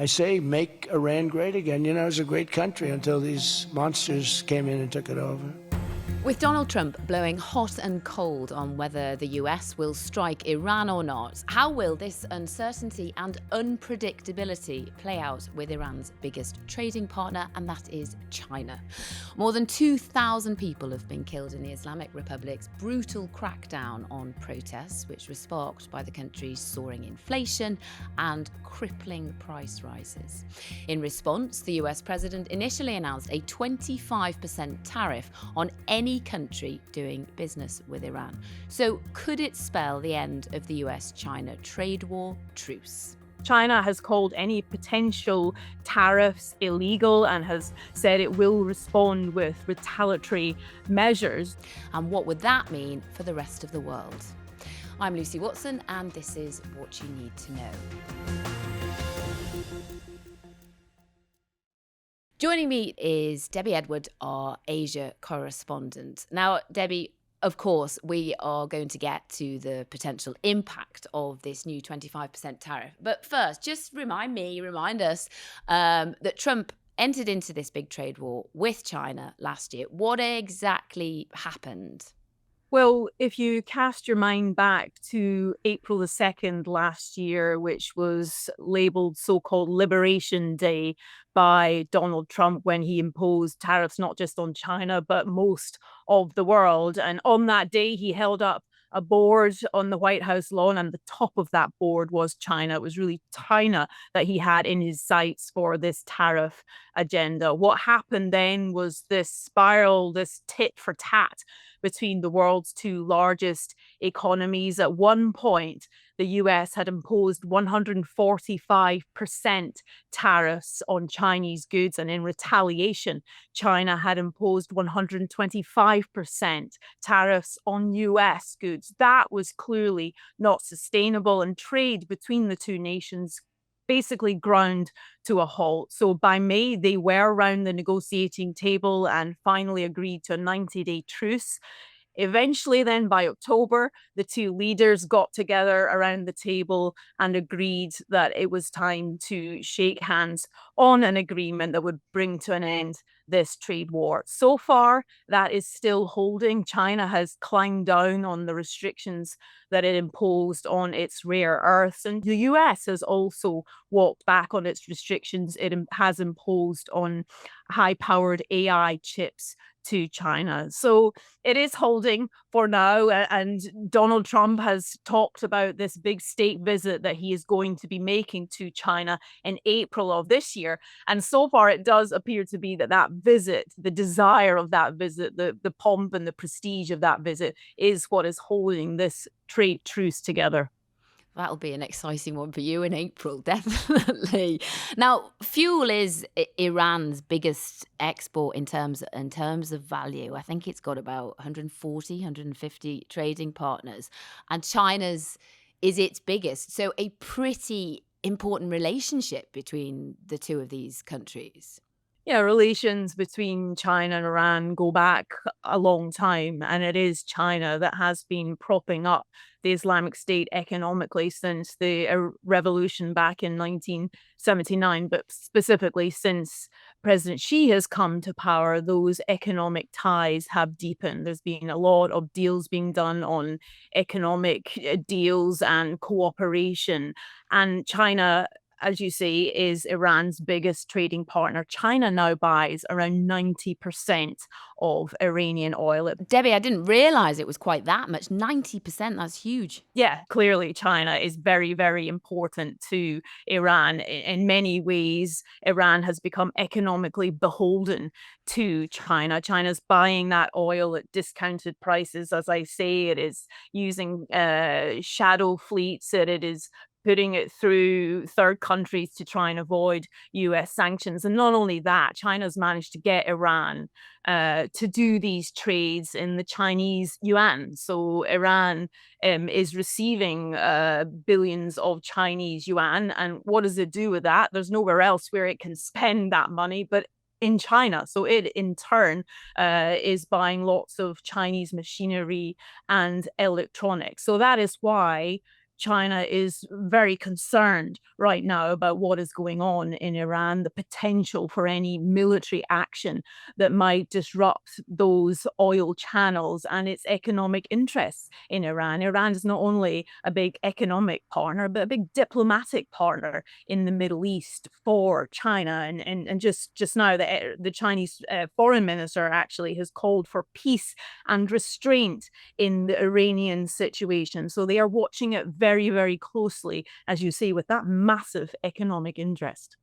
I say make Iran great again. You know, it was a great country until these monsters came in and took it over. With Donald Trump blowing hot and cold on whether the US will strike Iran or not, how will this uncertainty and unpredictability play out with Iran's biggest trading partner, and that is China? More than 2,000 people have been killed in the Islamic Republic's brutal crackdown on protests, which was sparked by the country's soaring inflation and crippling price rises. In response, the US president initially announced a 25% tariff on any country doing business with Iran. So could it spell the end of the US-China trade war truce? China has called any potential tariffs illegal and has said it will respond with retaliatory measures. And what would that mean for the rest of the world? I'm Lucy Watson, and this is What You Need to Know. Joining me is Debbie Edward, our Asia correspondent. Now, Debbie, of course, we are going to get to the potential impact of this new 25% tariff. But first, just remind us that Trump entered into this big trade war with China last year. What exactly happened? Well, if you cast your mind back to April the 2nd last year, which was labeled so-called Liberation Day by Donald Trump when he imposed tariffs not just on China, but most of the world. And on that day, he held up a board on the White House lawn, and the top of that board was China. It was really China that he had in his sights for this tariff agenda. What happened then was this spiral, this tit for tat between the world's two largest economies. At one point, the US had imposed 145% tariffs on Chinese goods, and in retaliation, China had imposed 125% tariffs on US goods. That was clearly not sustainable, and trade between the two nations basically ground to a halt. So by May, they were around the negotiating table and finally agreed to a 90-day truce. Eventually, then by October, the two leaders got together around the table and agreed that it was time to shake hands on an agreement that would bring to an end this trade war. So far, that is still holding. China has clamped down on the restrictions that it imposed on its rare earths, and the US has also walked back on its restrictions it has imposed on high-powered AI chips to China. So it is holding for now. And Donald Trump has talked about this big state visit that he is going to be making to China in April of this year. And so far, it does appear to be that visit, the desire of that visit, the pomp and the prestige of that visit is what is holding this trade truce together. That'll be an exciting one for you in April, definitely. Now, fuel is Iran's biggest export in terms of value. I think it's got about 140, 150 trading partners, and China's is its biggest. So a pretty important relationship between the two of these countries. Yeah, relations between China and Iran go back a long time, and it is China that has been propping up the Islamic State economically since the revolution back in 1979, but specifically since President Xi has come to power, those economic ties have deepened. There's been a lot of deals being done on economic deals and cooperation, and China, as you say, is Iran's biggest trading partner. China now buys around 90% of Iranian oil. Debbie, I didn't realize it was quite that much. 90%, that's huge. Yeah, clearly China is very, very important to Iran. In many ways, Iran has become economically beholden to China. China's buying that oil at discounted prices. As I say, it is using shadow fleets, that it is putting it through third countries to try and avoid US sanctions. And not only that, China's managed to get Iran to do these trades in the Chinese yuan. So Iran is receiving billions of Chinese yuan. And what does it do with that? There's nowhere else where it can spend that money but in China. So it in turn is buying lots of Chinese machinery and electronics. So that is why China is very concerned right now about what is going on in Iran, the potential for any military action that might disrupt those oil channels and its economic interests in Iran. Iran is not only a big economic partner, but a big diplomatic partner in the Middle East for China. And just now, the Chinese foreign minister actually has called for peace and restraint in the Iranian situation. So they are watching it very, very closely, as you say, with that massive economic interest.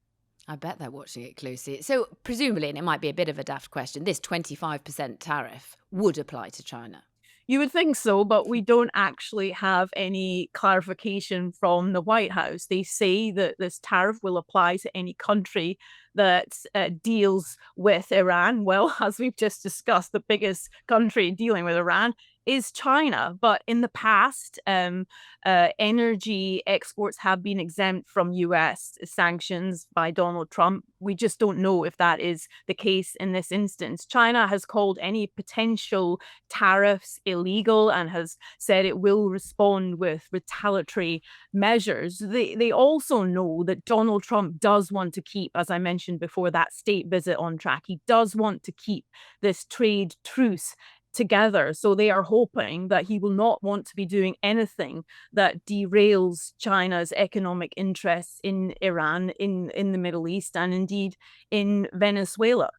I bet they're watching it closely. So, presumably, and it might be a bit of a daft question, this 25% tariff would apply to China. You would think so, but we don't actually have any clarification from the White House. They say that this tariff will apply to any country that deals with Iran. Well, as we've just discussed, the biggest country dealing with Iran is China. But in the past, energy exports have been exempt from US sanctions by Donald Trump. We just don't know if that is the case in this instance. China has called any potential tariffs illegal and has said it will respond with retaliatory measures. They also know that Donald Trump does want to keep, as I mentioned before, that state visit on track. He does want to keep this trade truce together. So they are hoping that he will not want to be doing anything that derails China's economic interests in Iran, in the Middle East, and indeed in Venezuela.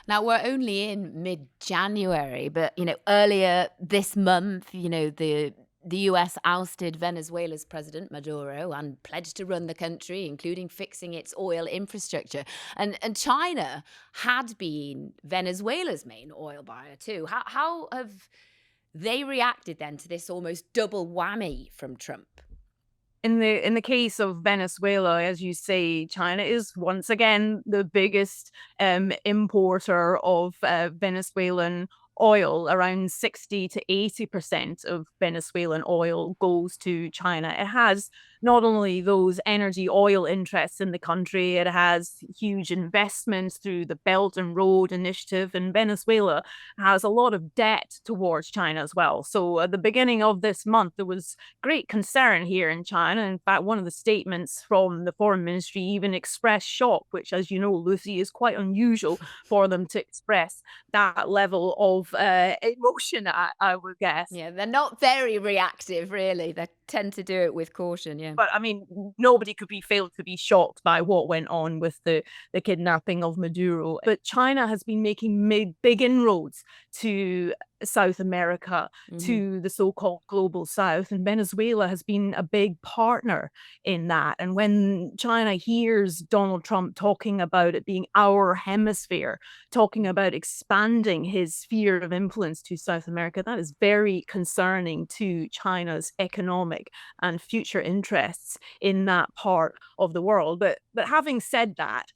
Now, we're only in mid-January, but, earlier this month, the US ousted Venezuela's President Maduro and pledged to run the country, including fixing its oil infrastructure. And China had been Venezuela's main oil buyer too. How have they reacted then to this almost double whammy from Trump? In the case of Venezuela, as you say, China is once again the biggest importer of Venezuelan oil. Around 60 to 80% of Venezuelan oil goes to China. It has not only those energy oil interests in the country, it has huge investments through the Belt and Road Initiative, and Venezuela has a lot of debt towards China as well. So at the beginning of this month, there was great concern here in China. In fact, one of the statements from the foreign ministry even expressed shock, which, as you know, Lucy, is quite unusual for them to express that level of emotion, I would guess. Yeah, they're not very reactive, really. They tend to do it with caution, yeah. But I mean, nobody could be failed to be shocked by what went on with the kidnapping of Maduro. But China has been making big inroads to South America, to the so-called global South, and Venezuela has been a big partner in that. And when China hears Donald Trump talking about it being our hemisphere, talking about expanding his sphere of influence to South America, that is very concerning to China's economic and future interests in that part of the world. But having said that,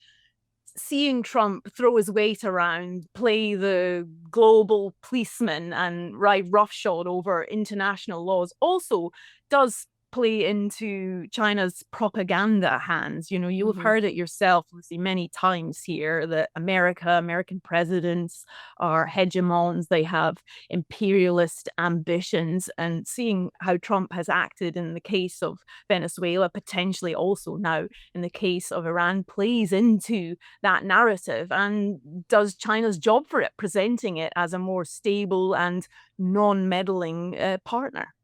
seeing Trump throw his weight around, play the global policeman and ride roughshod over international laws also does play into China's propaganda hands. You'll have heard it yourself, Lucy, many times here that American presidents are hegemons. They have imperialist ambitions. And seeing how Trump has acted in the case of Venezuela, potentially also now in the case of Iran, plays into that narrative and does China's job for it, presenting it as a more stable and non-meddling partner.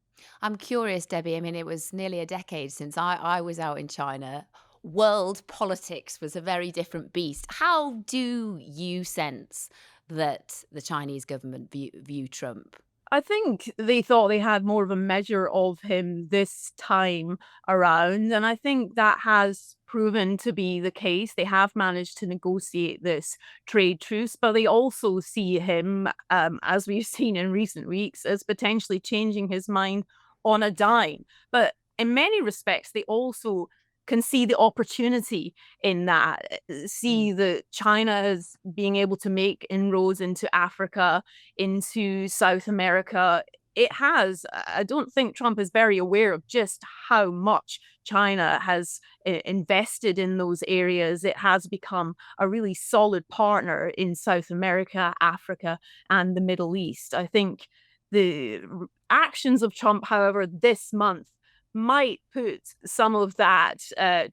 I'm curious, Debbie. I mean, it was nearly a decade since I was out in China. World politics was a very different beast. How do you sense that the Chinese government view Trump? I think they thought they had more of a measure of him this time around, and I think that has proven to be the case. They have managed to negotiate this trade truce, but they also see him, as we've seen in recent weeks, as potentially changing his mind on a dime. But in many respects, they also can see the opportunity in that, see that China is being able to make inroads into Africa, into South America. It has. I don't think Trump is very aware of just how much China has invested in those areas. It has become a really solid partner in South America, Africa, and the Middle East. I think the actions of Trump, however, this month might put some of that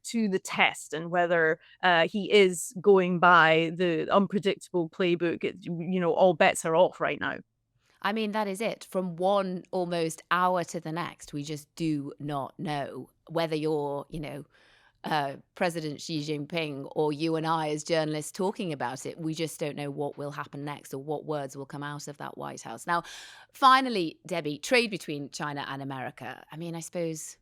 to the test, and whether he is going by the unpredictable playbook. All bets are off right now. I mean, that is it. From one almost hour to the next, we just do not know whether you're, President Xi Jinping or you and I as journalists talking about it. We just don't know what will happen next or what words will come out of that White House. Now, finally, Debbie, trade between China and America. I mean, I suppose,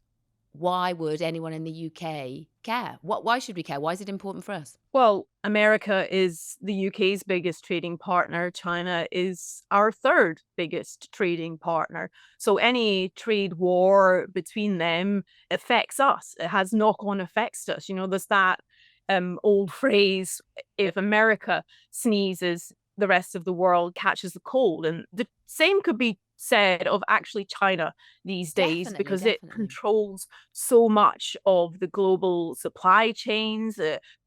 why would anyone in the UK care? Why should we care? Why is it important for us? Well, America is the UK's biggest trading partner. China is our third biggest trading partner. So any trade war between them affects us. It has knock-on effects to us. There's that old phrase, if America sneezes, the rest of the world catches the cold. And the same could be said of actually China these days, Definitely, because it definitely. controls so much of the global supply chains,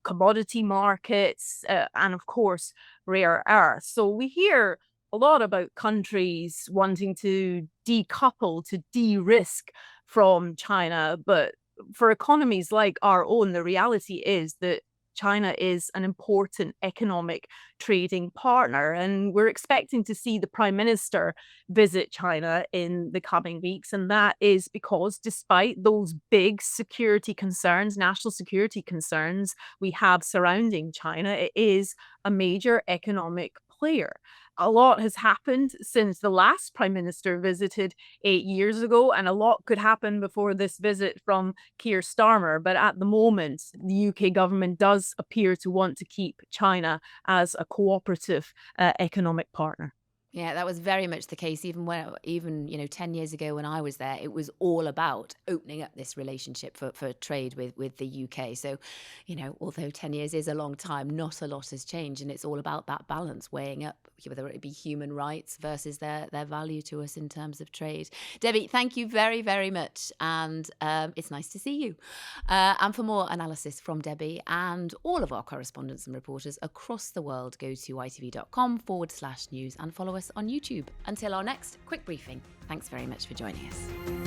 commodity markets, and of course, rare earths. So we hear a lot about countries wanting to decouple, to de-risk from China. But for economies like our own, the reality is that China is an important economic trading partner. And we're expecting to see the Prime Minister visit China in the coming weeks. And that is because, despite those big security concerns, national security concerns we have surrounding China, it is a major economic player. A lot has happened since the last Prime Minister visited 8 years ago, and a lot could happen before this visit from Keir Starmer. But at the moment, the UK government does appear to want to keep China as a cooperative economic partner. Yeah, that was very much the case. Even 10 years ago when I was there, it was all about opening up this relationship for trade with the UK. So, although 10 years is a long time, not a lot has changed. And it's all about that balance, weighing up whether it be human rights versus their value to us in terms of trade. Debbie, thank you very, very much. And it's nice to see you. And for more analysis from Debbie and all of our correspondents and reporters across the world, go to itv.com/news and follow us on YouTube. Until our next quick briefing, thanks very much for joining us.